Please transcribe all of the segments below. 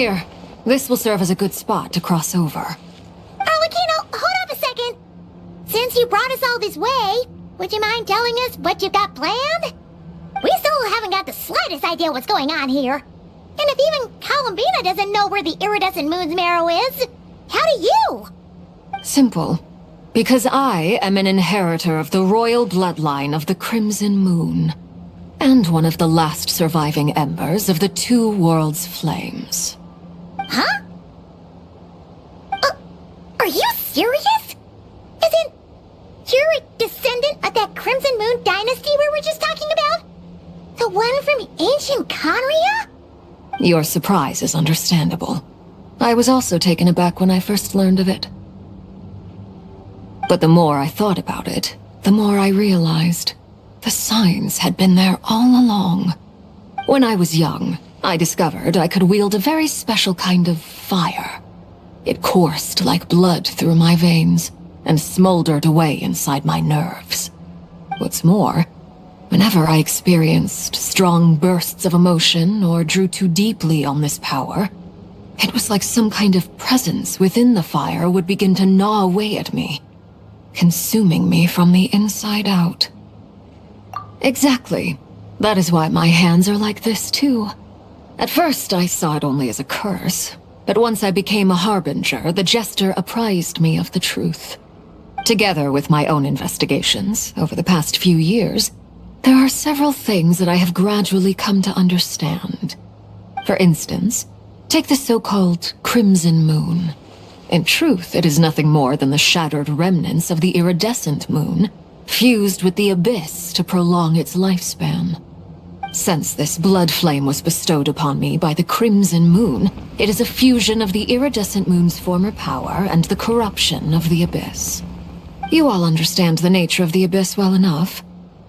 Here, this will serve as a good spot to cross over. Arlecchino, hold up a second. Since you brought us all this way, would you mind telling us what you've got planned? We still haven't got the slightest idea what's going on here. And if even Khaenriah doesn't know where the iridescent moon's marrow is, how do you? Simple. Because I am an inheritor of the royal bloodline of the Crimson Moon, and one of the last surviving embers of the Two Worlds' flames. Huh? Are you serious? Isn't you're a descendant of that Crimson Moon Dynasty we were just talking about? The one from ancient Khaenriah? Your surprise is understandable. I was also taken aback when I first learned of it. But the more I thought about it, the more I realized the signs had been there all along. When I was young, I discovered I could wield a very special kind of fire. It coursed like blood through my veins and smoldered away inside my nerves. What's more, whenever I experienced strong bursts of emotion or drew too deeply on this power, it was like some kind of presence within the fire would begin to gnaw away at me, consuming me from the inside out. Exactly. That is why my hands are like this too. At first, I saw it only as a curse, but once I became a harbinger, the jester apprised me of the truth. Together with my own investigations over the past few years, there are several things that I have gradually come to understand. For instance, take the so-called Crimson Moon. In truth, it is nothing more than the shattered remnants of the iridescent moon, fused with the abyss to prolong its lifespan. Since this blood flame was bestowed upon me by the Crimson Moon, it is a fusion of the iridescent moon's former power and the corruption of the abyss. You all understand the nature of the abyss well enough.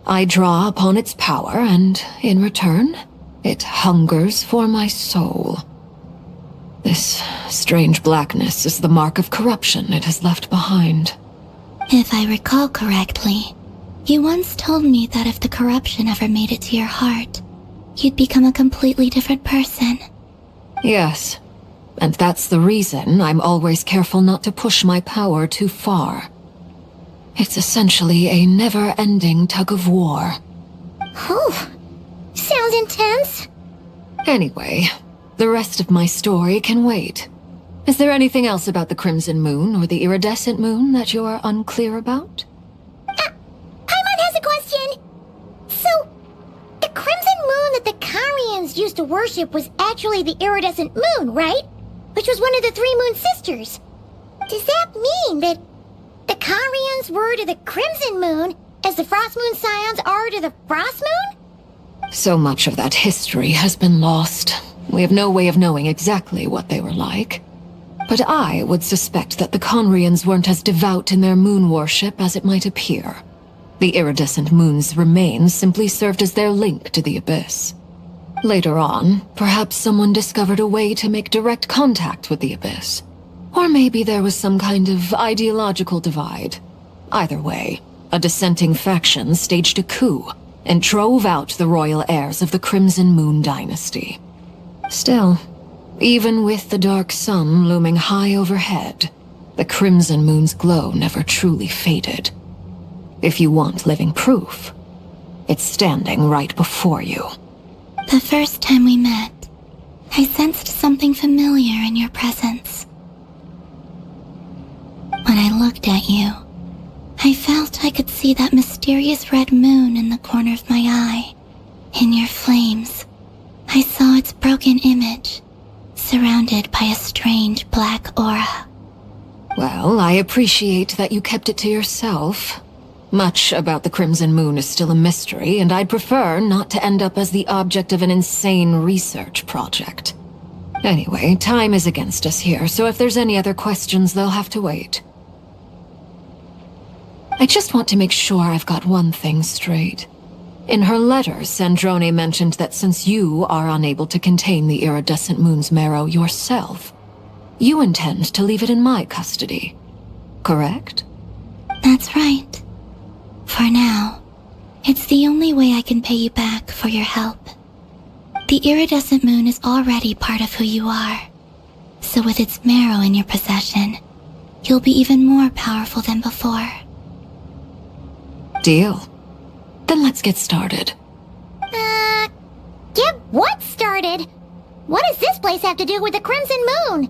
I draw upon its power, and in return, it hungers for my soul. This strange blackness is the mark of corruption it has left behind. If I recall correctly, you once told me that if the corruption ever made it to your heart, you'd become a completely different person. Yes, and that's the reason I'm always careful not to push my power too far. It's essentially a never-ending tug-of-war. Oh, sounds intense. Anyway, the rest of my story can wait. Is there anything else about the Crimson Moon or the Iridescent Moon that you're unclear about? Paimon has a question. So, the Crimson Moon that the Khaenrians used to worship was actually the Iridescent Moon, right? Which was one of the three Moon Sisters. Does that mean that the Khaenrians were to the Crimson Moon as the Frost Moon Scions are to the Frost Moon? So much of that history has been lost. We have no way of knowing exactly what they were like. But I would suspect that the Khaenrians weren't as devout in their moon worship as it might appear. The iridescent moon's remains simply served as their link to the abyss. Later on, perhaps someone discovered a way to make direct contact with the abyss. Or maybe there was some kind of ideological divide. Either way, a dissenting faction staged a coup and drove out the royal heirs of the Crimson Moon Dynasty. Still, even with the dark sun looming high overhead, the Crimson Moon's glow never truly faded. If you want living proof, it's standing right before you. The first time we met, I sensed something familiar in your presence. When I looked at you, I felt I could see that mysterious red moon in the corner of my eye. In your flames, I saw its broken image, surrounded by a strange black aura. Well, I appreciate that you kept it to yourself. Much about the Crimson Moon is still a mystery, and I'd prefer not to end up as the object of an insane research project. Anyway, time is against us here, so if there's any other questions, they'll have to wait. I just want to make sure I've got one thing straight. In her letter, Sandrone mentioned that since you are unable to contain the iridescent moon's marrow yourself, you intend to leave it in my custody. Correct? That's right. For now, it's the only way I can pay you back for your help. The iridescent moon is already part of who you are, So with its marrow in your possession, you'll be even more powerful than before. Deal. Then let's get started. Get what started? What does this place have to do with the Crimson Moon?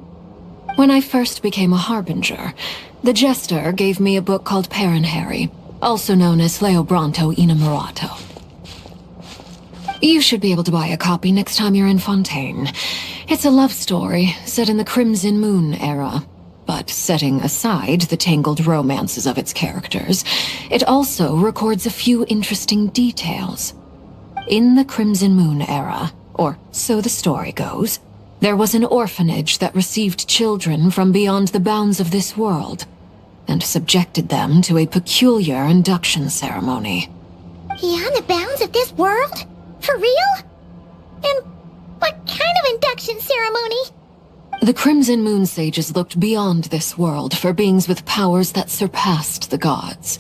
When I first became a Harbinger, the Jester gave me a book called Khaenriah, also known as Leobranto Inamorato. You should be able to buy a copy next time you're in Fontaine. It's a love story set in the Crimson Moon era, but setting aside the tangled romances of its characters, it also records a few interesting details. In the Crimson Moon era, or so the story goes, there was an orphanage that received children from beyond the bounds of this world, and subjected them to a peculiar induction ceremony. Beyond the bounds of this world? For real? And what kind of induction ceremony? The Crimson Moon sages looked beyond this world for beings with powers that surpassed the gods.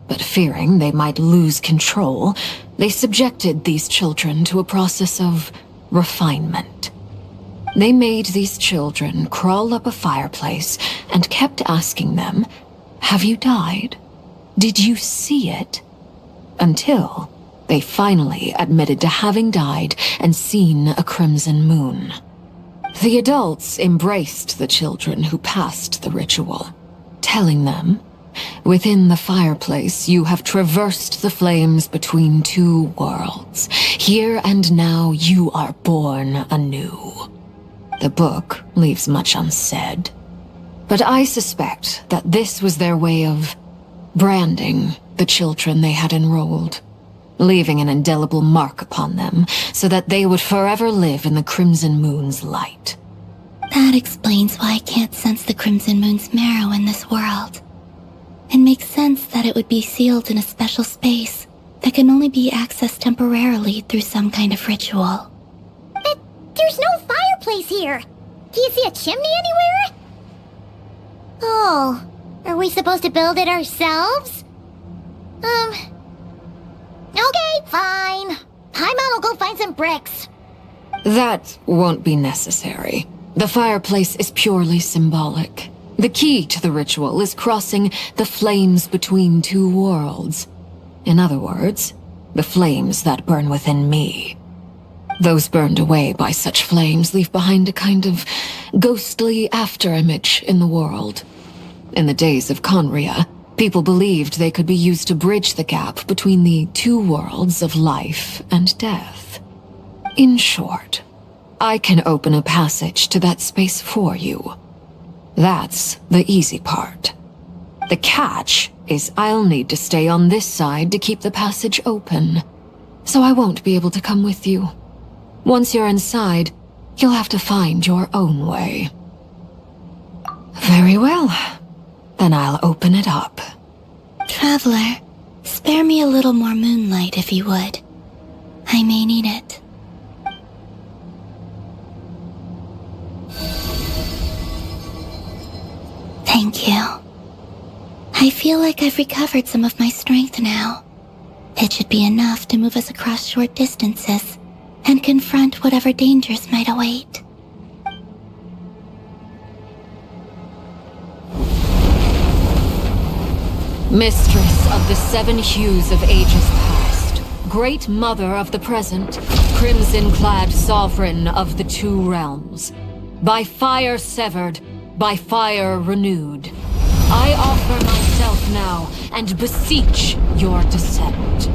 But fearing they might lose control, they subjected these children to a process of refinement. They made these children crawl up a fireplace and kept asking them, "Have you died? Did you see it?" Until they finally admitted to having died and seen a crimson moon. The adults embraced the children who passed the ritual, telling them, "Within the fireplace, you have traversed the flames between two worlds. Here and now, you are born anew." The book leaves much unsaid, but I suspect that this was their way of branding the children they had enrolled, leaving an indelible mark upon them so that they would forever live in the Crimson Moon's light. That explains why I can't sense the Crimson Moon's marrow in this world. It makes sense that it would be sealed in a special space that can only be accessed temporarily through some kind of ritual. But there's no fireplace here. Do you see a chimney anywhere? Oh, are we supposed to build it ourselves? Okay, fine. Paimon will go find some bricks. That won't be necessary. The fireplace is purely symbolic. The key to the ritual is crossing the flames between two worlds. In other words, the flames that burn within me. Those burned away by such flames leave behind a kind of ghostly afterimage in the world. In the days of Khaenriah, people believed they could be used to bridge the gap between the two worlds of life and death. In short, I can open a passage to that space for you. That's the easy part. The catch is I'll need to stay on this side to keep the passage open, so I won't be able to come with you. Once you're inside, you'll have to find your own way. Very well. Then I'll open it up. Traveler, spare me a little more moonlight if you would. I may need it. Thank you. I feel like I've recovered some of my strength now. It should be enough to move us across short distances and confront whatever dangers might await. Mistress of the seven hues of ages past, great mother of the present, crimson-clad sovereign of the two realms, by fire severed, by fire renewed, I offer myself now and beseech your descent.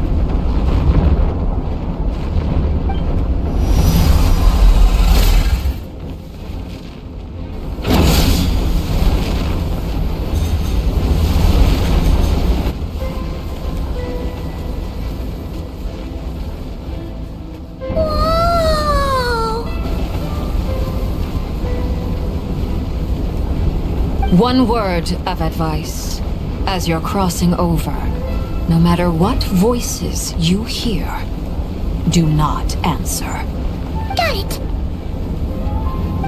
One word of advice. As you're crossing over, no matter what voices you hear, do not answer. Got it.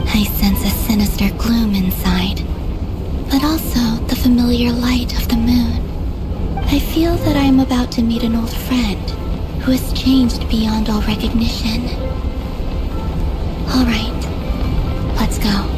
I sense a sinister gloom inside, but also the familiar light of the moon. I feel that I am about to meet an old friend who has changed beyond all recognition. All right, let's go.